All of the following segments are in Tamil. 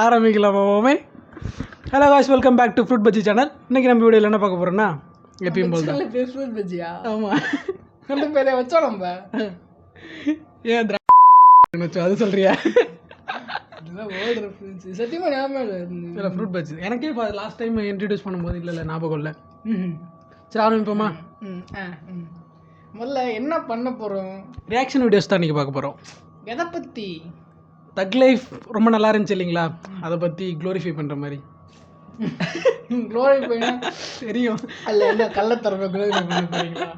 ஆரம்பிக்கலாமா மாமே? Hello guys, welcome back to fruit bajji channel. இன்றைக்கி நம்ம வீடியோவில் என்ன பார்க்க போகிறோன்னா, எப்பயும் போல் தான் ஃப்ரூட் பஜ்ஜியா? ஆமாம், ரெண்டு பேரை வச்சோம் நம்ம. ஏன் அது சொல்கிறியா? சத்தியமாக ஞாபகம் இல்லை ஃப்ரூட் பஜ்ஜி எனக்கே இப்போ லாஸ்ட் டைம் இன்ட்ரடியூஸ் பண்ணும்போது இல்லை ஞாபகம் இல்லை. சரி ஆரம்பிப்போமா? முதல்ல என்ன பண்ண போகிறோம்? ரியாக்ஷன் வீடியோஸ் தான் இன்றைக்கி பார்க்க போகிறோம். எதை பற்றி? தக் லைஃப் ரொம்ப நல்லா இருந்துச்சு இல்லைங்களா, அதை பற்றி க்ளோரிஃபை பண்ணுற மாதிரி. க்ளோரிஃபை தெரியும் அல்ல, என்ன கள்ளத்தரவை க்ளோரிஃபை பண்ண போகிறீங்களா?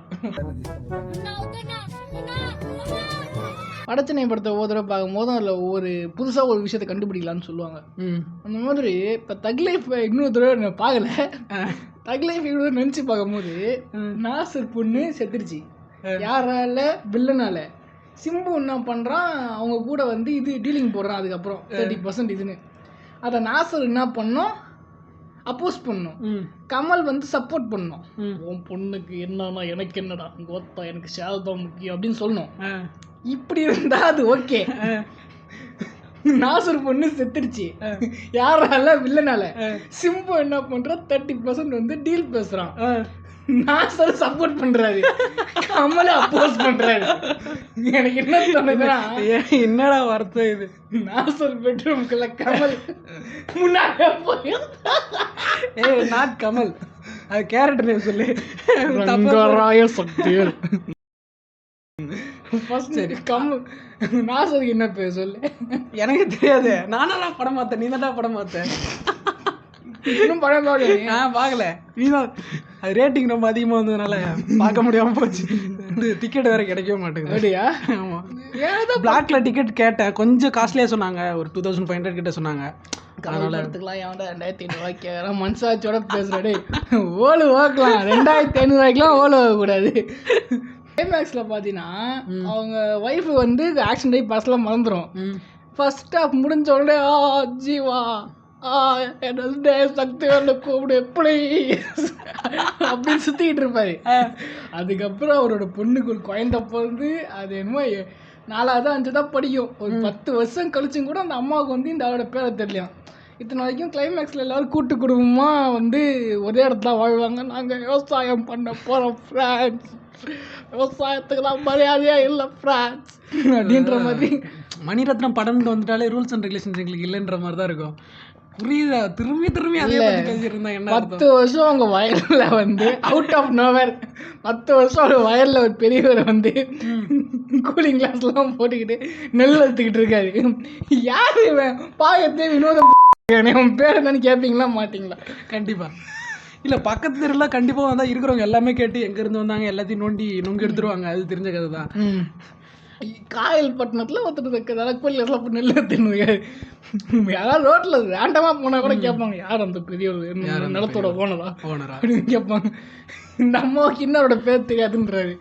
படச்சனை படத்தை ஒவ்வொரு பார்க்கும்போது அதில் ஒவ்வொரு புதுசாக ஒரு விஷயத்தை கண்டுபிடிக்கலான்னு சொல்லுவாங்க. அந்த மாதிரி இப்போ தக் லைஃப் இன்னொரு தடவை நான் பார்க்கல. தக் லைஃப் இன்னொரு நினச்சி பார்க்கும்போது நாசர் பொண்ணு செத்துருச்சு. யாரால? வில்லனால. சிம்பு என்ன பண்ணுறான், அவங்க கூட வந்து இது டீலிங் போடுறான். அதுக்கப்புறம் 30% இதுன்னு அதை நாசர் என்ன பண்ணோம், அப்போஸ் பண்ணோம். கமல் வந்து சப்போர்ட் பண்ணோம். உன் பொண்ணுக்கு என்னன்னா எனக்கு என்னடா, கோத்தா எனக்கு சேல் தான் முக்கியம் அப்படின்னு சொல்லணும். இப்படி இருந்தா அது ஓகே. நாசர் பொண்ணு செத்துருச்சு. யாரால? வில்லனால. சிம்பு என்ன பண்ற, 30% வந்து டீல் பேசுறான். நாசர் சப்போர்ட் பண்றாரு, கமலை அப்போஸ் பண்றாரு. எனக்கு என்ன தோணுதுன்னா, என்னடா வார்த்தை இது? நாசர் பெட்ரூம்குள்ள கமல் முன்னாடி போய் நாட் கமல், அது கேரக்டர் நேம் சொல்லு. ரங்கராய சக்திவேல். கமல் நாசருக்கு என்ன பேர் சொல்லு? எனக்கு தெரியாது. நானும் படம் பார்த்தேன், நீ தான் படம் பார்த்தேன். இன்னும் படம் பார்க்கல. நான் பார்க்கல, நீ தான். அது ரேட்டிங் ரொம்ப அதிகமாக வந்ததுனால பார்க்க முடியாமல் போச்சு. டிக்கெட் வேறு கிடைக்கவே மாட்டேங்குது. அப்படியா? ஆமாம், பிளாக்ல டிக்கெட் கேட்டேன், கொஞ்சம் காஸ்ட்லியாக சொன்னாங்க. ஒரு 2500 கிட்ட சொன்னாங்க. அதனால எடுத்துக்கலாம். எவன்டா 2500 மனசாட்சியோட பேசுறாடே. ஓலு ஓக்கலாம், 2500 ஓலு ஓகக்கூடாது. கிளைமேக்ஸில் பார்த்தீங்கன்னா அவங்க ஒய்ஃபு வந்து ஆக்ஷன் டைப் பஸ்லாம் மறந்துடும். ஃபர்ஸ்ட் ஹாஃப் முடிஞ்ச உடனே ஜீவா சக்திவேல கூப்பிடு எப்படி அப்படின்னு சுத்திக்கிட்டு இருப்பாரு. அதுக்கப்புறம் அவரோட பொண்ணுக்கு ஒரு குழந்தை பிறந்து, அது என்னமோ 4வது 5 தான் படிக்கும். ஒரு 10 வருஷம் கழிச்சும் கூட அந்த அம்மாவுக்கு வந்து இந்த அவரோட பேரை தெரியலையாம். இத்தனை வரைக்கும் கிளைமேக்ஸில் எல்லோரும் கூட்டு குடும்பமாக வந்து ஒரே இடத்துல வாழ்வாங்க. நாங்கள் விவசாயம் பண்ண போகிறோம் ஃப்ரான்ஸ், விவசாயத்துக்கெல்லாம் மரியாதையாக இல்லை ஃப்ரான்ஸ் அப்படின்ற மாதிரி. மணிரத்னம் படம்னு வந்துட்டாலே ரூல்ஸ் அண்ட் ரெகுலேஷன்ஸ் எங்களுக்கு இல்லைன்ற மாதிரி தான் இருக்கும். புரியுதா? திரும்பி அதே பேசியிருந்தாங்க. 10 வருஷம் அவங்க வயலில் வந்து அவுட் ஆஃப் நோவேர் 10 வருஷம் ஒரு வயலில் ஒரு பெரியவரை வந்து கூலிங் கிளாஸ்லாம் போட்டுக்கிட்டு நெல் எடுத்துக்கிட்டு இருக்காரு. யார் இவன்? பாயத்தே வினோதம் உன் பேர் என்னன்னு கேட்பீங்களா மாட்டிங்களா? கண்டிப்பாக இல்லை, பக்கத்து தெருலாம் கண்டிப்பாக வந்தால் இருக்கிறவங்க எல்லாமே கேட்டு எங்கேருந்து வந்தாங்க எல்லாத்தையும் நோண்டி நொங்கு எடுத்துருவாங்க. அது தெரிஞ்ச கதை தான். காயல்பட்டினத்தில் ஒருத்தர் கோயிலாம் நெல் எடுத்துன்னு யாராவது ரோட்டில் ரேண்டமாக போனால் கூட கேட்பாங்க, யார் அந்த பெரியவர், நிலத்தோட ஓனரா அப்படின்னு கேட்பாங்க. இந்த அம்மாவுக்கு இன்னரோட பேர் தெரியாதுன்றாரு.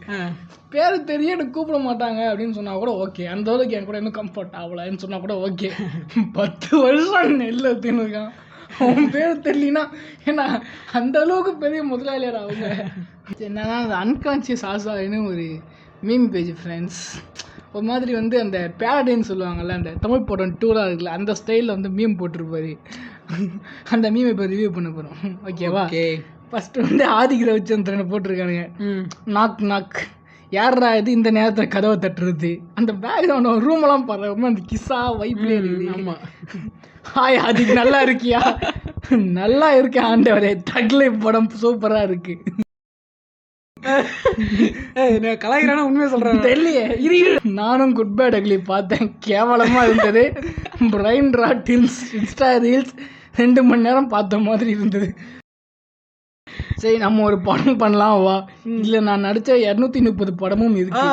பேர் தெரிய எனக்கு கூப்பிட மாட்டாங்க அப்படின்னு சொன்னால் கூட ஓகே, அந்த அளவுக்கு என் கூட இன்னும் கம்ஃபர்ட் ஆகலைன்னு சொன்னால் கூட ஓகே. 10 வருஷம் நெல் எடுத்துன்னு இருக்கான், அவன் பேர் தெரியலனா ஏன்னா அந்த அளவுக்கு பெரிய முதலாளியார் அவங்க. என்னன்னா அந்த அன்கான்சியஸ் ஆசான்னு ஒரு மீம் பேஜ் ஃப்ரெண்ட்ஸ், ஒரு மாதிரி வந்து அந்த பேரடைன்னு சொல்லுவாங்கள்ல, அந்த தமிழ் படம் 2 இருக்குல்ல, அந்த ஸ்டைலில் வந்து மீம் போட்டிருப்பாரு. அந்த மீம் இப்போ ரிவ்யூ பண்ண போகிறோம், ஓகேவா? ஃபஸ்ட்டு வந்து ஆதிக்க ரவிச்சந்திரனை போட்டிருக்கானுங்க. நாக் நாக், யாரா இது இந்த நேரத்தில் கதவை தட்டுறது, அந்த பேக்ரவுண்ட் ரூமெல்லாம் பாருங்க, அந்த கிஸ்ஸா வைப்லேயே இருக்குது. ஆமாம், ஹாய் ஆதிக் நல்லா இருக்கியா? நல்லா இருக்கேன் ஆண்டவரே, தக் லைஃப் படம் சூப்பராக இருக்குது. கலாய்கிறானா உண்மையாக சொல்கிறேன் தெரியலையே. நானும் குட் பேட் அக்லி பார்த்தேன், கேவலமாக இருந்தது. Brain rot hills Insta reels 2 மணி நேரம் பார்த்த மாதிரி இருந்தது. சரி நம்ம ஒரு படம் பண்ணலாம் வா. இல்லை நான் நடித்த 230 படமும் இருக்கு.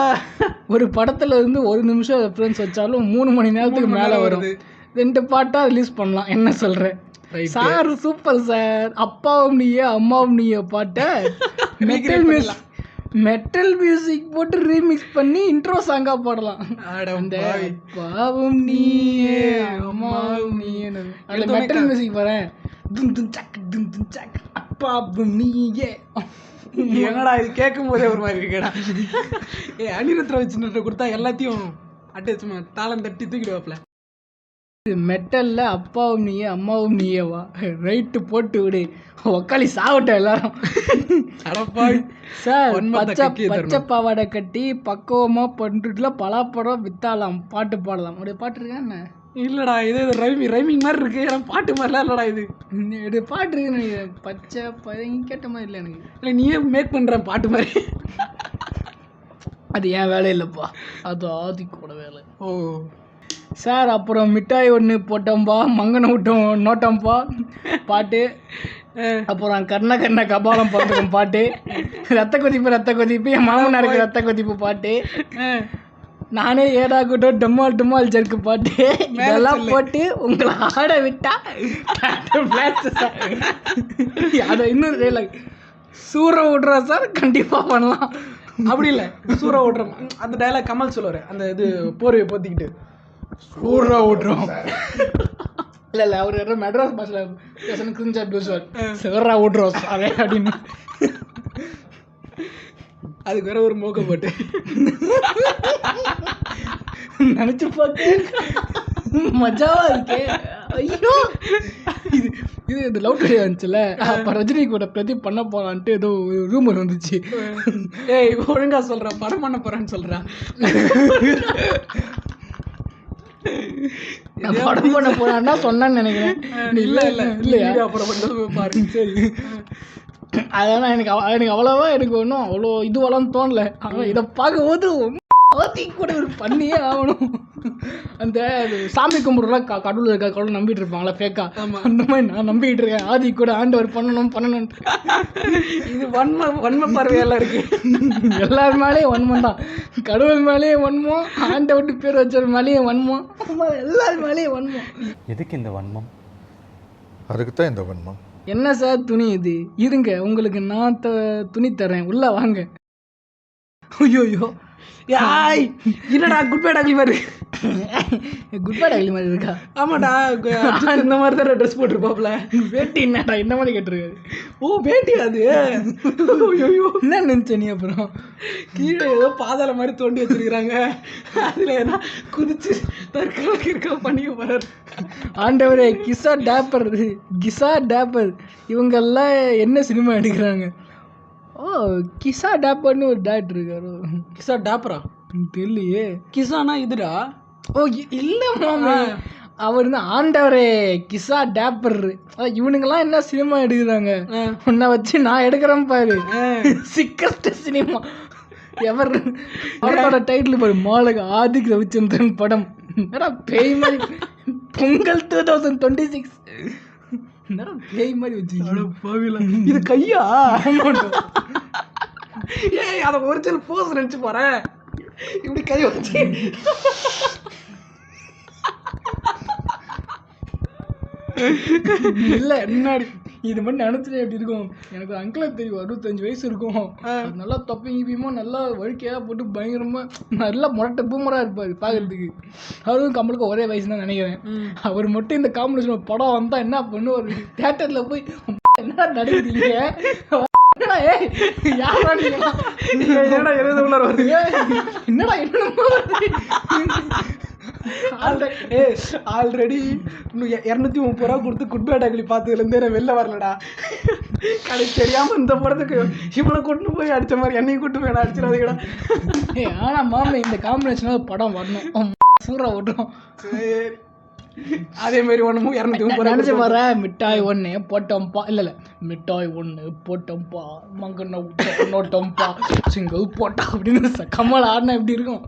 ஒரு படத்துல இருந்து 1 நிமிஷம் ரெஃபரன்ஸ் வச்சாலும் 3 மணி நேரத்துக்கு மேலே வரும். 2 பாட்டாக ரிலீஸ் பண்ணலாம், என்ன சொல்கிறேன்? Sir super sir. அப்பாவும் நீயே அம்மாவும் நீயே பாட்டை மெட்டல் மியூசிக் போட்டு ரீமிக்ஸ் பண்ணி இன்ட்ரோ சாங்கா பாடலாம். அப்பாவும் நீயே அம்மாவும் நீயே, அதில் மெட்டல் மியூசிக் பாறேன், அப்பாவும் நீயே. என்னடா இது கேட்கும் போதே ஒரு மாதிரி இருக்கேடா. அனிருத்ரா வச்சுட்டு கொடுத்தா எல்லாத்தையும் அட்டை சும்மா தாளம் தட்டி தூக்கிடுவாப்ல. மெட்டல்ல அப்பாவும் நீயே அம்மாவும் நீயேவா ரைட்டு போட்டு விடு ஒக்காளி சாவட்டும் எல்லாரும். சார் பச்சை பாவாடை கட்டி பக்குவமா பண்றதுல பலாப்படம் வித்தாலாம் பாட்டு பாடலாம். அப்படியே பாட்டு இருக்கா என்ன? இல்லடா இது ரைமிங் மாதிரி இருக்கு. எனக்கு பாட்டு மாதிரிலாம் இல்லடா இது பாட்டு இருக்கு. பச்சை கேட்ட மாதிரி இல்லை எனக்கு. இல்லை நீயே மேக் பண்ற பாட்டு மாதிரி. அது என் வேலை இல்லைப்பா, அது ஆதிக்கோட வேலை. ஓ சார் அப்புறம் மிட்டாய் ஒன்று போட்டோம்பா மங்கனை விட்டோம் நோட்டம்பா பாட்டு. அப்புறம் கண்ண கபாலம் பார்த்துக்கும் பாட்டு. ரத்த கொதிப்பு என் மாமனாருக்கு ரத்த கொதிப்பு பாட்டு. நானே ஏடாகட்டும் டம்மால் ஜர்க்கு பாட்டு. இதெல்லாம் போட்டு உங்களை ஆட விட்டா அதை இன்னும் டைலாக் சூற விட்றா சார் கண்டிப்பாக பண்ணலாம். அப்படி இல்லை சூற விட்றோம் அந்த டைலாக் கமல் சொல்லுவார். அந்த இது போர்வையை போத்திக்கிட்டு சூறா விட்றோம். இல்லை அவர் மெட்ராஸ் பாஷையில் பேசணும் கிரிஞ்சா பேசுவார். சிவரா விட்றோம் சாரே அப்படின்னு. அதுக்கு வேற ஒரு மோக்க போட்டு நினைச்சு பார்த்து மஜாவா இருக்கே. ஐயோ இது லவ் டுடே வந்துச்சுல, அப்ப ரஜினி கூட பிரதீப் பண்ண போறான்ட்டு ஏதோ ரூமர் வந்துச்சு. ஏய் ஒழுங்கா சொல்றா, படம் பண்ண போறான்னு சொல்றா. படம் பண்ண போறான்னா சொன்னான்னு நினைக்கிறேன். இல்லையா அப்புறம் பாருங்க. சரி அதெல்லாம் எனக்கு அவ்வளவா எனக்கு ஒன்றும் அவ்வளோ இதுவெல்லாம் தோணல. ஆனால் இதை பார்க்கும்போது ஆதி கூட ஒரு பண்ணியே ஆகணும். அந்த சாமி கும்பிட்றலாம் கடவுள் இருக்கா கடவுள் நம்பிட்டு இருப்பாங்களா ஃபேக்கா, அந்த மாதிரி நான் நம்பிக்கிட்டு இருக்கேன். ஆதி கூட ஆண்டவர் பண்ணணும். இது வன்ம பார்வையெல்லாம் இருக்கு. எல்லார் மேலேயும் வன்மம் தான். கடவுள் மேலேயும் வன்மம், ஆண்டவர்ட்டு பேர் வச்சவர் மேலேயும் வன்மம், எல்லார் மேலேயும் வன்மம். எதுக்கு இந்த வன்மம்? அதுக்கு தான் இந்த வன்மம். என்ன சார் துணி இது? இருங்க உங்களுக்கு நான் துணி தரேன், உள்ள வாங்க. ஐயோ யாய் என்னடா குட் பை டாக்லி மாதிரி இருக்கா? ஆமாடா இந்த மாதிரி தான் ட்ரெஸ் போட்டிருப்பாப்ல. வேட்டி என்னடா இந்த மாதிரி கேட்டிருக்காரு. ஓ வேட்டி அது. ஐயோ என்ன நினைச்ச நீ? அப்புறம் கீழே ஏதோ பாதாள மாதிரி தோண்டி வச்சிருக்கிறாங்க, அதுல ஏன்னா குதிச்சு தற்கொலை பண்ணிக்க போறாரு. ஆண்டவரே கிசா டேப்பர் இவங்கெல்லாம் என்ன சினிமா எடுக்கிறாங்க? ஓ கிசா டேப்பர்னு ஒரு டேரக்டர் இருக்காரு. கிசா டேப்பரா தெரியலையே. கிசானா இதுடா? ஓ இல்லை மாமா, அவர் தான் ஆண்டவரே கிசா டேப்பர். இவனுங்கெல்லாம் என்ன சினிமா எடுக்கிறாங்க? உன்னை வச்சு நான் எடுக்கிறேன் பாரு, சிக்கஸ்ட் சினிமா எவர். படத்தோட டைட்டில் பாரு, மாலக ஆதிக் ரவிச்சந்திரன் படம். என்னடா பேய் மாதிரி, பொங்கல் 2026 என்னடா பேய் மாதிரி வச்சு. இது கையா? ஏய் அதை ஒரிஜினல் போஸ் நினைச்சு போறேன். இப்படி கை வச்சு இல்லை முன்னாடி இது மட்டும் நினச்சிட்டே எப்படி இருக்கும். எனக்கு அங்கிளை தெரியும், 65 வயசு இருக்கும். நல்லா தொப்பையுமோ நல்லா வழுக்கையாக போட்டு பயங்கரமாக நல்லா முரட்டை பூமராக இருப்பார் பார்க்கறதுக்கு. அவரும் கமலுக்கு ஒரே வயசு தான் நினைக்கிறேன். அவர் மட்டும் இந்த காம்பினேஷன் படம் வந்தால் என்ன பண்ணுவார்? தியேட்டரில் போய் என்ன நடக்குதுங்க, என்னடா ஆல்ரெடி 230 ரூபா கொடுத்து குட் பை டாக்லி பார்த்ததுலேருந்தே நான் வெளில வரலடா. கடை தெரியாமல் இந்த படத்துக்கு இவனை கூட்டு போய் அடித்த மாதிரி என்னையும் கூட்டு போய் அடிச்சிடாதீங்கடா. ஆனால் மாமா இந்த காம்பினேஷனாக படம் வரணும், சூறா ஓட்டுறோம். சரி அதே மாதிரி ஒன்றும் 230 நினச்சி வர. மிட்டாய் 1 போட்டோம்பா, இல்லை மிட்டாய் 1 போட்டோம்பா மங்கன நோட்டோம்பா சிங்கிள் போட்டா அப்படின்னு கமல் ஆடினா எப்படி இருக்கும்?